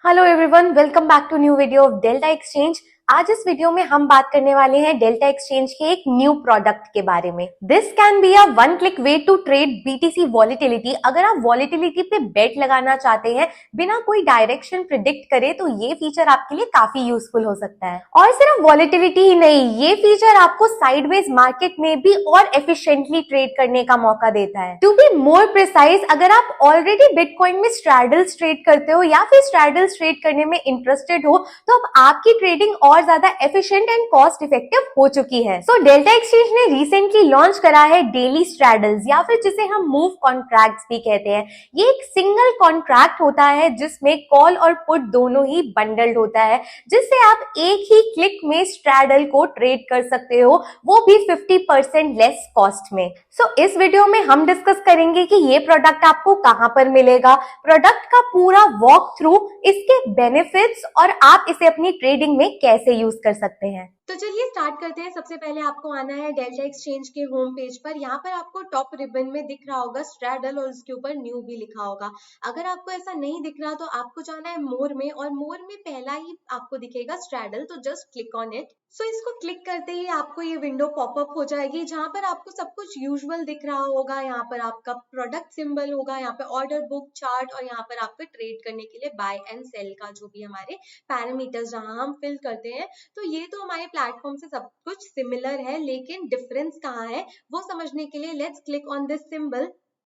Hello everyone, welcome back to new video of Delta Exchange. आज इस video में हम बात करने वाले हैं डेल्टा एक्सचेंज के एक न्यू प्रोडक्ट के बारे में। This can be a one click way to trade BTC volatility. अगर आप वॉलिटिलिटी पे बेट लगाना चाहते हैं बिना कोई डायरेक्शन प्रिडिक्ट करे तो ये फीचर आपके लिए काफी यूजफुल हो सकता है। और सिर्फ वॉलिटिलिटी ही नहीं, ये फीचर आपको साइडवेज मार्केट में भी और एफिशिएंटली ट्रेड करने का मौका देता है। टू बी मोर प्रिसाइज, अगर आप ऑलरेडी बिटकॉइन में स्ट्रैडल्स ट्रेड करते हो या फिर स्ट्रैडल्स ट्रेड करने में इंटरेस्टेड हो तो अब आपकी ट्रेडिंग और ज्यादा एफिशिएंट एंड कॉस्ट इफेक्टिव हो चुकी है। सो डेल्टा एक्सचेंज ने रिसेंटली लॉन्च करा है डेली स्ट्रैडल्स या फिर जिसे हम मूव कॉन्ट्रैक्ट्स भी कहते हैं। ये एक सिंगल कॉन्ट्रैक्ट होता है जिसमें कॉल और पुट दोनों ही बंडल्ड होता है, जिससे आप एक ही क्लिक में स्ट्रैडल को ट्रेड कर सकते हो, वो भी 50% लेस कॉस्ट में। सो इस वीडियो में हम डिस्कस करेंगे कि ये प्रोडक्ट आपको कहां पर मिलेगा, प्रोडक्ट का पूरा वॉक थ्रू, इसके बेनिफिट्स और आप इसे अपनी ट्रेडिंग में कैसे यूज कर सकते हैं। तो चलिए स्टार्ट करते हैं। सबसे पहले आपको आना है डेल्टा एक्सचेंज के होम पेज पर। यहाँ पर आपको टॉप रिबन में दिख रहा होगा स्ट्रैडल और उसके ऊपर न्यू भी लिखा होगा। अगर आपको ऐसा नहीं दिख रहा तो आपको जाना है मोर में, और मोर में पहला ही आपको दिखेगा स्ट्रैडल, तो जस्ट क्लिक ऑन इट। सो इसको क्लिक करते ही आपको ये विंडो पॉपअप हो जाएगी जहां पर आपको सब कुछ यूजुअल दिख रहा होगा। यहाँ पर आपका प्रोडक्ट सिंबल होगा, यहाँ पे ऑर्डर बुक, चार्ट, और यहाँ पर आपका ट्रेड करने के लिए बाय एंड सेल का जो भी हमारे पैरामीटर्स जहां हम फिल करते हैं। तो ये तो हमारे प्लेटफॉर्म से सब कुछ सिमिलर है, लेकिन डिफरेंस कहाँ है वो समझने के लिए let's click on this symbol.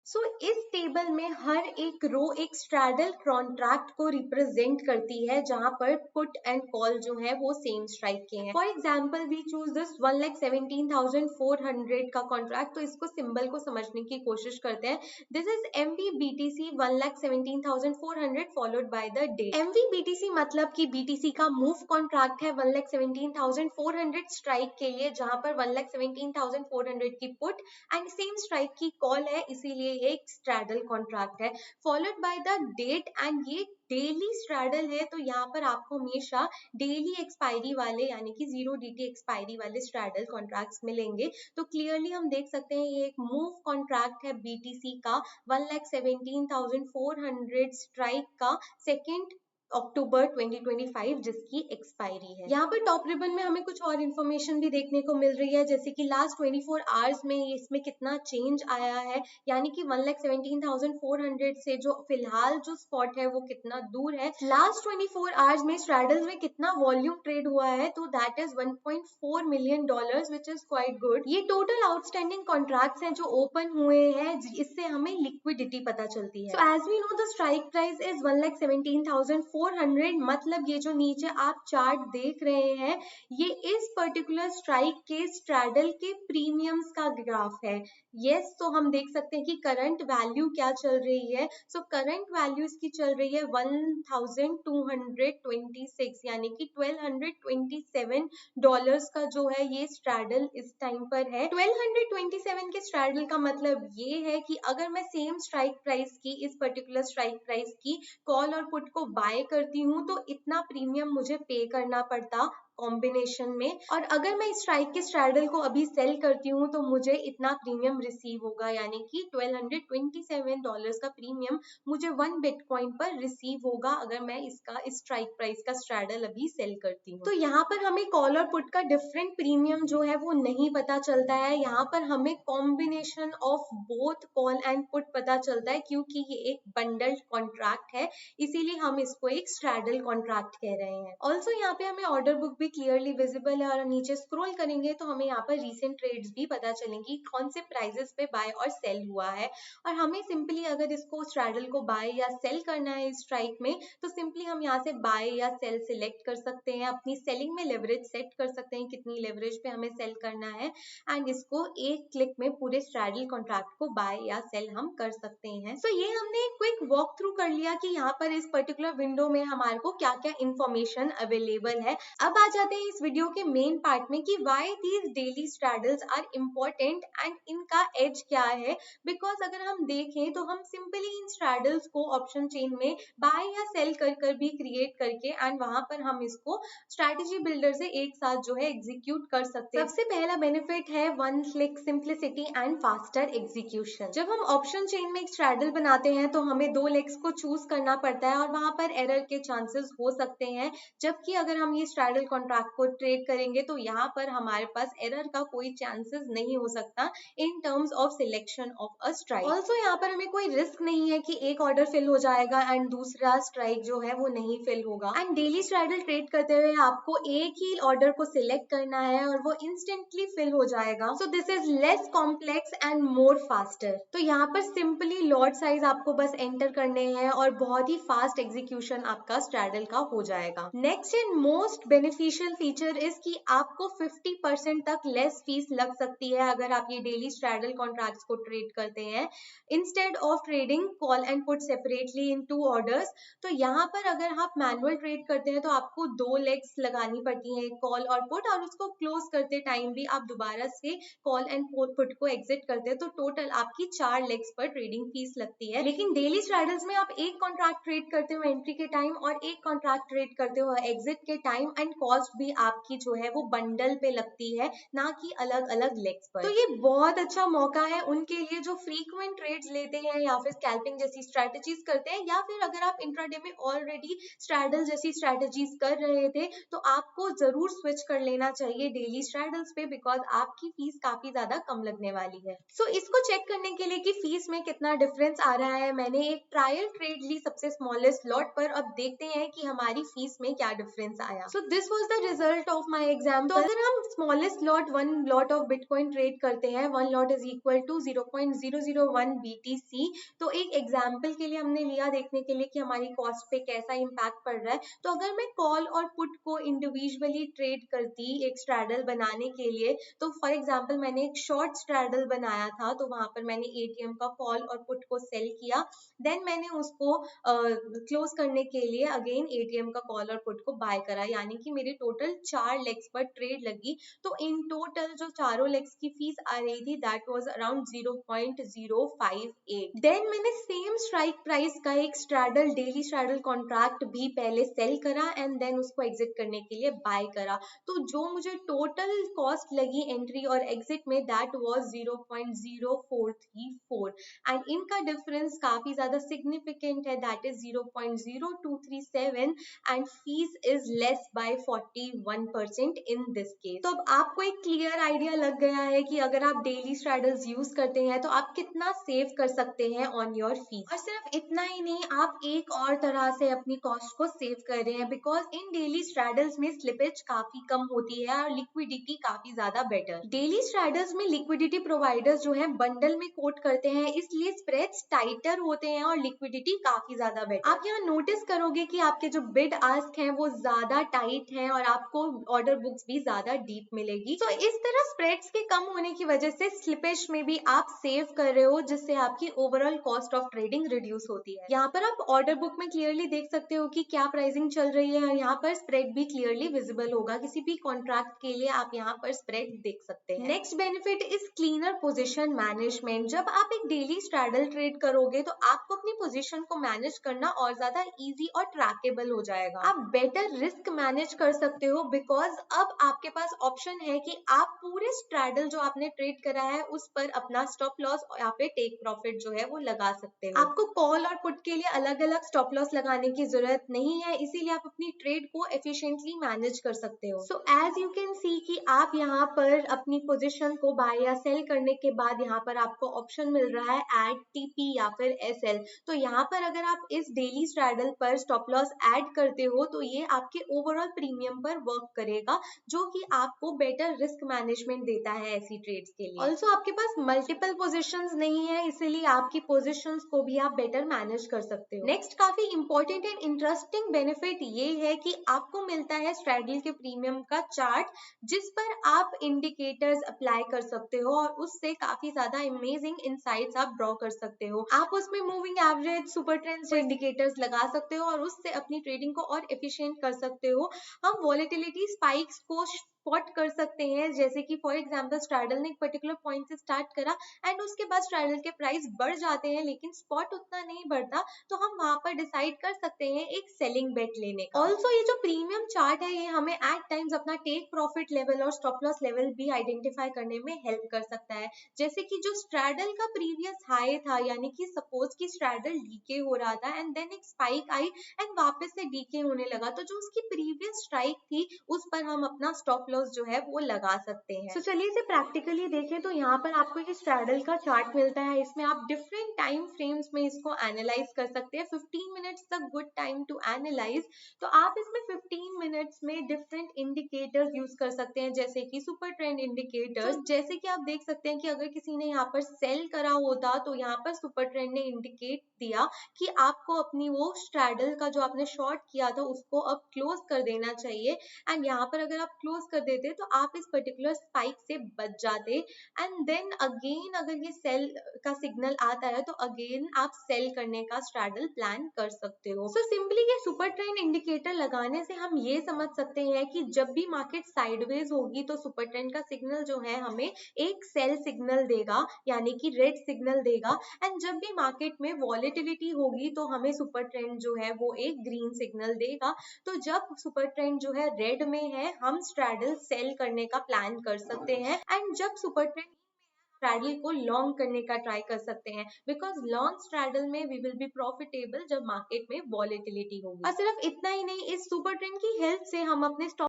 So इस टेबल में हर एक रो एक स्ट्रैडल कॉन्ट्रैक्ट को रिप्रेजेंट करती है जहां पर पुट एंड कॉल जो है वो सेम स्ट्राइक के हैं। For example we choose this 1,17,400 का कॉन्ट्रैक्ट। तो इसको सिंबल को समझने की कोशिश करते हैं। This is MVBTC 1,17,400 followed by the date. MVBTC मतलब कि BTC का मूव कॉन्ट्रैक्ट है 1,17,400 स्ट्राइक के लिए, जहां पर 1,17,400 की पुट एंड सेम स्ट्राइक की कॉल है, इसीलिए ये एक स्ट्रैडल कॉन्ट्रैक्ट है। Followed by the date, and ये डेली स्ट्रैडल है, तो यहाँ पर आपको हमेशा डेली एक्सपायरी वाले यानी कि 0DT एक्सपायरी वाले स्ट्रैडल कॉन्ट्रैक्ट्स मिलेंगे। तो क्लियरली हम देख सकते हैं ये एक मूव कॉन्ट्रैक्ट है BTC का 1,17,400 स्ट्राइक का 2 अक्टूबर 2025 जिसकी एक्सपायरी है। यहाँ पर टॉप रिबन में हमें कुछ और इन्फॉर्मेशन भी देखने को मिल रही है, जैसे कि लास्ट 24 आवर्स में इसमें कितना चेंज आया है, यानी कि 1,17,400 से जो फिलहाल जो स्पॉट है वो कितना दूर है। लास्ट 24 आवर्स में स्ट्रैडल्स में कितना वॉल्यूम ट्रेड हुआ है, तो that is $1.4 million, which is quite good. ये टोटल आउटस्टैंडिंग कॉन्ट्रैक्ट्स हैं जो ओपन हुए हैं, इससे हमें लिक्विडिटी पता चलती है। So as we know the strike price is 1,17,400, मतलब ये जो नीचे आप चार्ट देख रहे हैं ये इस पर्टिकुलर स्ट्राइक के स्ट्रैडल के प्रीमियम्स का ग्राफ है। यस, तो हम देख सकते हैं कि करंट वैल्यू क्या चल रही है। सो करंट वैल्यू इसकी चल रही है 1,226, यानी कि $1,227 का जो है ये स्ट्रैडल इस टाइम पर है। 1,227 के स्ट्रैडल का मतलब ये है कि अगर मैं सेम स्ट्राइक प्राइस की, इस पर्टिकुलर स्ट्राइक प्राइस की कॉल और पुट को बाय करती हूँ तो इतना प्रीमियम मुझे पे करना पड़ता कॉम्बिनेशन में, और अगर मैं स्ट्राइक के स्ट्रैडल को अभी सेल करती हूँ तो मुझे इतना प्रीमियम रिसीव होगा, यानी कि $1,227 का प्रीमियम मुझे 1 बिटकॉइन पर रिसीव होगा अगर मैं इसका स्ट्राइक प्राइस का स्ट्रैडल अभी सेल करती हूँ। तो यहाँ पर हमें कॉल और पुट का डिफरेंट प्रीमियम जो है वो नहीं पता चलता है, यहाँ पर हमें combination of both call and put पता चलता है, क्योंकि ये एक बंडल्ड कॉन्ट्रैक्ट है, इसीलिए हम इसको एक स्ट्रैडल कॉन्ट्रैक्ट कह रहे हैं। ऑल्सो यहाँ पे हमें ऑर्डर बुक भी क्लियरली विजिबल है, और नीचे स्क्रॉल करेंगे तो हमें यहाँ पर रीसेंट ट्रेड्स भी पता चलेंगी, कौन से प्राइसेस पे बाय और सेल हुआ है। और हमें सिंपली अगर इसको स्ट्रैडल को बाय या सेल करना है इस स्ट्राइक में, तो सिंपली हम यहाँ से बाय या सेल सिलेक्ट कर सकते हैं, अपनी सेलिंग में लेवरेज सेट कर सकते हैं कितनी लेवरेज पे हमें सेल करना है, एंड इसको एक क्लिक में पूरे स्ट्रैडल कॉन्ट्रैक्ट को बाय या सेल हम कर सकते हैं। सो ये हमने एक क्विक वॉक थ्रू कर लिया कि यहाँ पर इस पर्टिकुलर विंडो में हमारे को क्या क्या इंफॉर्मेशन अवेलेबल है। अब आ जाते हैं इस वीडियो के मेन पार्ट में कि why these daily straddles are important and इनका एज क्या है। बिकॉज अगर हम देखें तो हम सिंपली इन स्ट्रैडल्स को ऑप्शन चेन में बाय या सेल कर भी क्रिएट करके एंड वहां पर हम इसको स्ट्रैटेजी बिल्डर से एक साथ जो है एग्जीक्यूट कर सकते हैं। सबसे पहला बेनिफिट है one click simplicity and faster execution. जब हम ऑप्शन चेन में एक स्ट्रैडल बनाते हैं तो हमें 2 लेग्स को चूज करना पड़ता है और वहां पर एरर के चांसेस हो सकते हैं, जबकि अगर हम ये स्ट्रैडल कॉन्ट्रैक्ट को ट्रेड करेंगे तो यहाँ पर हमारे पास एरर का कोई चांसेस नहीं हो सकता in terms of selection of a strike. Also यहाँ पर हमें कोई रिस्क नहीं है कि एक ऑर्डर फिल हो जाएगा एंड दूसरा स्ट्राइक जो है वो नहीं फिल होगा। एंड डेली स्ट्रैडल ट्रेड करते हुए आपको एक ही ऑर्डर को सिलेक्ट करना है और वो इंस्टेंटली फिल हो जाएगा। So this is less complex and more faster. तो यहाँ पर सिंपली लॉट साइज आपको बस एंटर करने हैं और बहुत ही फास्ट एग्जीक्यूशन आपका स्ट्रैडल का हो जाएगा। Next and most beneficial feature is कि आपको 50% तक लेस फीस लग सकती है अगर आप ये डेली स्ट्रैडल कॉन्ट्रैक्ट्स को ट्रेड करते हैं instead of trading call and put separately in 2 orders. तो यहाँ पर अगर आप मैनुअल ट्रेड करते हैं तो आपको 2 लेग्स लगानी पड़ती हैं, कॉल और पुट, और उसको क्लोज करते टाइम भी आप दोबारा से कॉल एंड पुट को एग्जिट करते हैं तो टोटल आपकी 4 लेग्स पर ट्रेडिंग फीस लगती है। लेकिन डेली स्ट्रैडल्स में आप एक कॉन्ट्रैक्ट ट्रेड करते हो एंट्री के टाइम और एक कॉन्ट्रैक्ट ट्रेड करते हो एग्जिट के टाइम एंड कॉस्ट भी आपकी जो है वो बंडल पे लगती है, ना कि अलग अलग लेग्स पर। तो ये बहुत अच्छा मौका है उनके लिए जो फ्रीक्वेंट ट्रेड्स लेते हैं या फिर स्कैल्पिंग जैसी स्ट्रैटेजीज करते हैं, या फिर अगर आप इंट्राडे में ऑलरेडी स्ट्रैडल जैसी स्ट्रैटेजीज कर रहे थे तो आपको जरूर स्विच कर लेना चाहिए डेली स्ट्रैडल्स पे, बिकॉज आपकी फीस काफी ज्यादा कम लगने वाली है। सो इसको चेक करने के लिए कि फीस में कितना डिफरेंस आ रहा है, मैंने एक ट्रायल ट्रेड ली सबसे स्मॉलेस्ट लॉट पर। अब देखते हैं कि हमारी फीस में क्या डिफरेंस आया। So this was the result of my exam. तो अगर हम smallest lot 1 lot of bitcoin trade करते हैं, 1 lot is equal to 0.001 BTC। तो एक एग्जाम्पल के लिए हमने लिया देखने के लिए कि हमारी कॉस्ट पे कैसा इम्पैक्ट पड़ रहा है। तो अगर मैं कॉल और पुट को इंडिविजुअली ट्रेड करती एक स्ट्रैडल बनाने के लिए, तो फॉर एग्जाम्पल मैंने एक शॉर्ट स्ट्रैडल बनाया था तो वहां पर मैंने एटीएम का कॉल और पुट को सेल किया, देन मैंने उसको क्लोज करने के लिए अगेन एटीएम का कॉल और पुट को बाय करा, यानी कि मेरे टोटल 4 लेग्स पर ट्रेड लगी। तो इन टोटल जो चारों लेग्स की फीस आ रही थी दैट वाज अराउंड 0.058। देन मैंने सेम स्ट्राइक प्राइस का एक स्ट्रैडल डेली स्ट्रैडल कॉन्ट्रैक्ट भी पहले सेल करा एंड देन उसको एग्जिट करने के लिए बाय करा। तो जो मुझे टोटल कॉस्ट लगी एंट्री और एग्जिट में दैट वाज 0.0434 एंड इनका डिफरेंस काफी ज्यादा सिग्निफिकेंट है, that is 0.0237 and fees is less bye 41% in this case. तो अब आपको एक क्लियर आइडिया लग गया है कि अगर आप डेली स्ट्रैडल्स यूज करते हैं तो आप कितना सेव कर सकते हैं ऑन योर फीस। और सिर्फ इतना ही नहीं, आप एक और तरह से अपनी कॉस्ट को सेव कर रहे हैं, बिकॉज इन डेली स्ट्रैडल्स में स्लिपेज काफी कम होती है और लिक्विडिटी काफी ज्यादा बेटर। डेली स्ट्रैडल्स में लिक्विडिटी प्रोवाइडर्स जो है बंडल में कोट करते हैं, इसलिए स्प्रेड्स टाइटर होते हैं और लिक्विडिटी काफी ज्यादा बेटर। आप यहाँ नोटिस करोगे कि आपके जो बिड आस्क हैं वो ज्यादा टाइट हैं और आपको ऑर्डर बुक्स भी ज्यादा डीप मिलेगी। तो इस तरह स्प्रेड्स के कम होने की वजह से स्लिपेज में भी आप सेव कर रहे हो, जिससे आपकी overall cost of trading reduce होती है। यहाँ पर आप ऑर्डर बुक में क्लियरली देख सकते हो कि क्या प्राइसिंग चल रही है और यहाँ पर स्प्रेड भी क्लियरली विजिबल होगा। किसी भी कॉन्ट्रैक्ट के लिए आप यहाँ पर स्प्रेड देख सकते हैं। Next benefit is cleaner position management. जब आप एक डेली स्ट्रैडल ट्रेड करोगे तो आपको अपनी पोजीशन को मैनेज करना और ज्यादा इजी और ट्रैकेबल हो जाएगा। आप बेटर रिस्क मैनेज कर सकते हो, बिकॉज अब आपके पास ऑप्शन है कि आप पूरे स्ट्रैडल जो आपने ट्रेड करा है उस पर अपना स्टॉप लॉस या फिर टेक प्रॉफिट जो है वो लगा सकते हो। आपको कॉल और पुट के लिए अलग अलग स्टॉप लॉस लगाने की जरूरत नहीं है, इसीलिए आप अपनी ट्रेड को एफिशिएंटली मैनेज कर सकते हो। So as you can see कि आप यहाँ पर अपनी पोजीशन को बाय या सेल करने के बाद यहाँ पर आपको ऑप्शन मिल रहा है ऐड टीपी या फिर एसएल। तो यहाँ पर अगर आप इस डेली स्ट्रैडल पर स्टॉप लॉस ऐड करते हो तो ये आपके ओवरऑल प्रीमियम पर वर्क करेगा, जो कि आपको बेटर रिस्क मैनेजमेंट देता है ऐसी ट्रेड्स के लिए। ऑल्सो आपके पास मल्टीपल पोजीशंस नहीं है, इसीलिए आपकी पोजीशंस को भी आप बेटर मैनेज कर सकते हो। नेक्स्ट काफी इंपॉर्टेंट एंड इंटरेस्टिंग बेनिफिट ये है कि आपको मिलता है स्ट्रैडल के प्रीमियम का चार्ट, जिस पर आप इंडिकेटर्स अप्लाई कर सकते हो और उससे काफी ज्यादा अमेजिंग इनसाइट्स आप ड्रॉ कर सकते हो। आप उसमें moving average, super trends indicators लगा सकते हो और उससे अपनी ट्रेडिंग को और एफिशिएंट कर सकते हो। हम वॉलेटिलिटी स्पाइक्स को स्पॉट कर सकते हैं, जैसे कि फॉर एग्जांपल स्ट्रैडल ने एक पर्टिकुलर पॉइंट से स्टार्ट करा एंड उसके बाद स्ट्रैडल के प्राइस बढ़ जाते हैं लेकिन स्पॉट उतना नहीं बढ़ता, तो हम वहां पर डिसाइड कर सकते हैं एक सेलिंग बेट लेने का। ऑल्सो ये जो प्रीमियम चार्ट है ये हमें एट टाइम्स अपना टेक प्रॉफिट लेवल और स्टॉप लॉस लेवल भी आइडेंटिफाई करने में हेल्प कर सकता है। जैसे कि जो स्ट्रैडल का प्रीवियस हाई था, यानी कि सपोज कि स्ट्रैडल डीके हो रहा था एंड देन एक स्पाइक आई एंड वापस से डीके होने लगा, तो जो उसकी प्रीवियस स्ट्राइक थी उस पर हम अपना स्टॉप लॉस जो है वो लगा सकते हैं। तो चलिए इसे प्रैक्टिकली देखें तो यहाँ पर आपको ये स्ट्रैडल का चार्ट मिलता है, इसमें आप डिफरेंट टाइम फ्रेम्स में इसको एनालाइज कर सकते हैं। 15 मिनट्स तक गुड टाइम टू एनालाइज। तो आप इसमें 15 मिनट्स में डिफरेंट इंडिकेटर्स यूज कर सकते हैं, जैसे कि सुपर ट्रेंड इंडिकेटर्स। जैसे कि आप देख सकते हैं कि अगर किसी ने यहाँ पर सेल करा होता तो यहाँ पर सुपर ट्रेंड ने इंडिकेट दिया कि आपको अपनी वो स्ट्रैडल का जो आपने शॉर्ट किया था उसको अब क्लोज कर देना चाहिए। एंड यहाँ पर अगर आप क्लोज कर देते तो आप इस पर्टिकुलर स्पाइक से बच जाते एंड देन अगेन अगर ये सेल का सिग्नल आता है तो अगेन आप सेल करने का स्ट्रैडल प्लान कर सकते हो। सो सिंपली ये सुपर ट्रेंड इंडिकेटर लगाने से हम ये समझ सकते हैं कि जब भी मार्केट साइडवेज होगी तो सुपर ट्रेंड का सिग्नल जो है हमें एक सेल सिग्नल देगा, यानी कि रेड सिग्नल देगा। एंड जब भी मार्केट में वॉलेटिलिटी होगी तो हमें सुपर ट्रेंड जो है वो एक ग्रीन सिग्नल देगा। तो जब सुपर ट्रेंड जो है रेड में है हम स्ट्रैडल सेल करने का प्लान कर सकते हैं एंड जब सुपर ट्रेंड स्ट्रैडल को लॉन्ग करने का ट्राई कर सकते हैं, बिकॉज लॉन्ग स्ट्रैडल में वी विल बी प्रॉफिटेबल जब मार्केट में वॉलेटिलिटी होगी। और सिर्फ इतना ही नहीं, इस सुपर ट्रेंड की हेल्प से हम अपने स्टॉक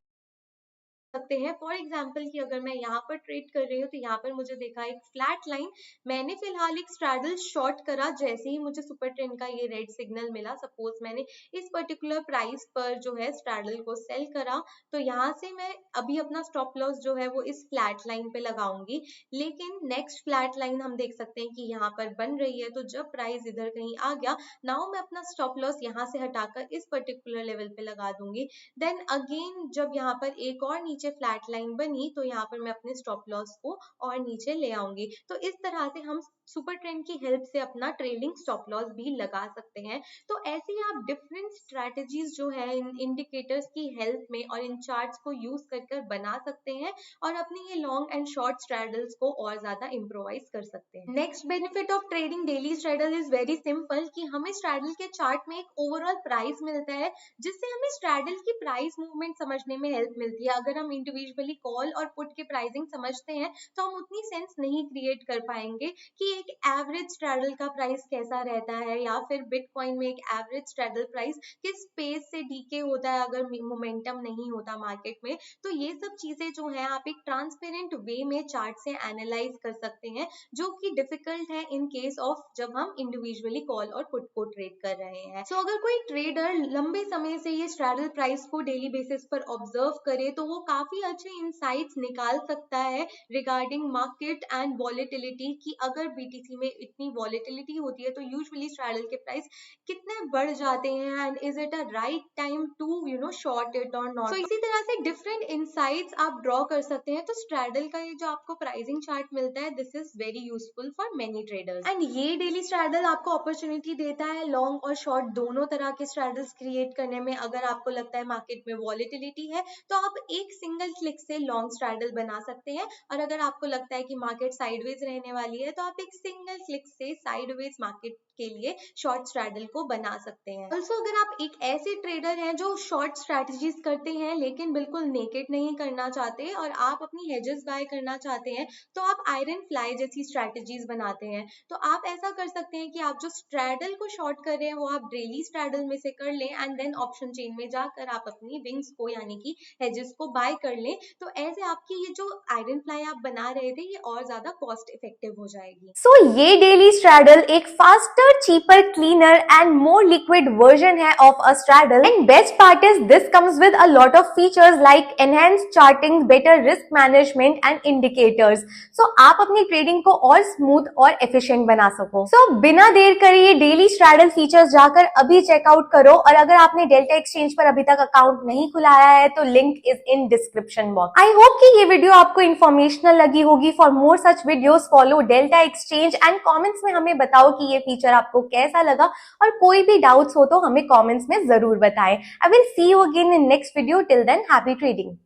सकते हैं। फॉर एग्जाम्पल कि अगर मैं यहाँ पर ट्रेड कर रही हूँ तो यहाँ पर मुझे देखा एक फ्लैट लाइन, मैंने फिलहाल एक स्ट्रैडल शॉर्ट करा, जैसे ही मुझे सुपर ट्रेंड का ये रेड सिग्नल मिला, सपोज मैंने इस पर्टिकुलर प्राइस पर जो है स्ट्रैडल को सेल करा, तो यहाँ से मैं अभी अपना स्टॉप लॉस जो है वो इस फ्लैट लाइन पे लगाऊंगी। लेकिन नेक्स्ट फ्लैट लाइन हम देख सकते हैं कि यहाँ पर बन रही है, तो जब प्राइस इधर कहीं आ गया, नाउ मैं अपना स्टॉप लॉस यहाँ से हटाकर इस पर्टिकुलर लेवल पे लगा दूंगी। देन अगेन जब यहाँ पर एक और नीचे फ्लैट लाइन बनी तो यहाँ पर मैं अपने स्टॉप लॉस को और नीचे ले आऊंगी। तो इस तरह से हम सुपर ट्रेंड की हेल्प से अपना ट्रेलिंग स्टॉप लॉस भी लगा सकते हैं। तो ऐसे ही आप डिफरेंट स्ट्रैटेजीज जो है इन इंडिकेटर्स की हेल्प में और इन चार्ट्स को यूज कर बना सकते हैं और अपने ये लॉन्ग एंड शॉर्ट स्ट्रैडल्स को और ज्यादा इम्प्रोवाइज कर सकते हैं। Next benefit of trading daily straddle is very simple कि हमें स्ट्रैडल के चार्ट में एक ओवरऑल प्राइस मिलता है, जिससे हमें स्ट्रैडल की प्राइस मूवमेंट समझने में हेल्प मिलती है। अगर हम इंडिविजुअली कॉल और पुट के प्राइसिंग समझते हैं तो हम उतनी सेंस नहीं क्रिएट कर पाएंगे कि एक एवरेज स्ट्रैडल का प्राइस कैसा रहता है, या फिर बिटकॉइन में एक एवरेज स्ट्रैडल प्राइस किस पेस से डीके होता है अगर मोमेंटम नहीं होता मार्केट में। तो ये सब चीजें जो है आप एक ट्रांसपेरेंट वे में चार्ट से एनालाइज कर सकते हैं, जो कि डिफिकल्ट है इन केस ऑफ जब हम इंडिविजुअली कॉल और पुट को ट्रेड कर रहे हैं। सो अगर कोई ट्रेडर लंबे समय से ये स्ट्रैडल प्राइस को डेली बेसिस पर ऑब्जर्व करे तो वो काफी अच्छे इंसाइट्स निकाल सकता है रिगार्डिंग मार्केट एंड वॉलेटिलिटी, कि अगर बीटीसी में इतनी वॉलेटिलिटी होती है तो यूजुअली स्ट्रैडल के प्राइस कितने बढ़ जाते हैं and is it a right time to short it or not. इसी तरह से डिफरेंट इंसाइट्स आप ड्रॉ कर सकते हैं। तो स्ट्रैडल का ये जो आपको प्राइसिंग चार्ट मिलता है, this is very useful for many traders. And ये डेली स्ट्रैडल आपको अपॉर्चुनिटी देता है लॉन्ग और शॉर्ट दोनों तरह के स्ट्रैडल्स क्रिएट करने में। अगर आपको लगता है मार्केट में वॉलेटिलिटी है तो आप एक सिंगल क्लिक से लॉन्ग स्ट्रैडल बना सकते हैं, और अगर आपको लगता है कि मार्केट साइडवेज रहने वाली है तो आप एक सिंगल क्लिक से साइडवेज मार्केट के लिए शॉर्ट स्ट्रैडल को बना सकते हैं। ऑल्सो अगर आप एक ऐसे ट्रेडर हैं जो शॉर्ट स्ट्रैटेजीज करते हैं लेकिन बिल्कुल नेकेड नहीं करना चाहते और आप अपनी हेजेस बाय करना चाहते हैं, तो आप आयरन फ्लाई जैसी स्ट्रैटेजीज बनाते हैं। तो आप ऐसा कर सकते हैं कि आप जो स्ट्रैडल को शॉर्ट कर रहे हैं वो आप डेली स्ट्रैडल में से कर लें एंड देन ऑप्शन चेन में जाकर आप अपनी विंग्स को यानी कि हेजेस को बाय कर लें। तो ऐसे आपकी ये जो आयरन फ्लाई आप बना रहे थे ये और ज्यादा कॉस्ट इफेक्टिव हो जाएगी। सो ये डेली स्ट्रैडल एक faster, cheaper, cleaner and more liquid version है of a straddle, and best part is this comes with a lot of features like enhanced charting, better risk management and indicators. So आप अपनी trading को और smooth और efficient बना सको। सो बिना देर करे ये डेली स्ट्रैडल फीचर्स जाकर अभी चेकआउट करो, और अगर आपने डेल्टा एक्सचेंज पर अभी तक अकाउंट नहीं खुलाया है तो link is in description box. I hope कि ये वीडियो आपको इंफॉर्मेशनल लगी होगी। For more such videos follow delta exchange and comments में हमें बताओ कि ये फीचर आपको कैसा लगा, और कोई भी डाउट्स हो तो हमें कमेंट्स में जरूर बताएं। I will see you again in next video. Till than happy trading.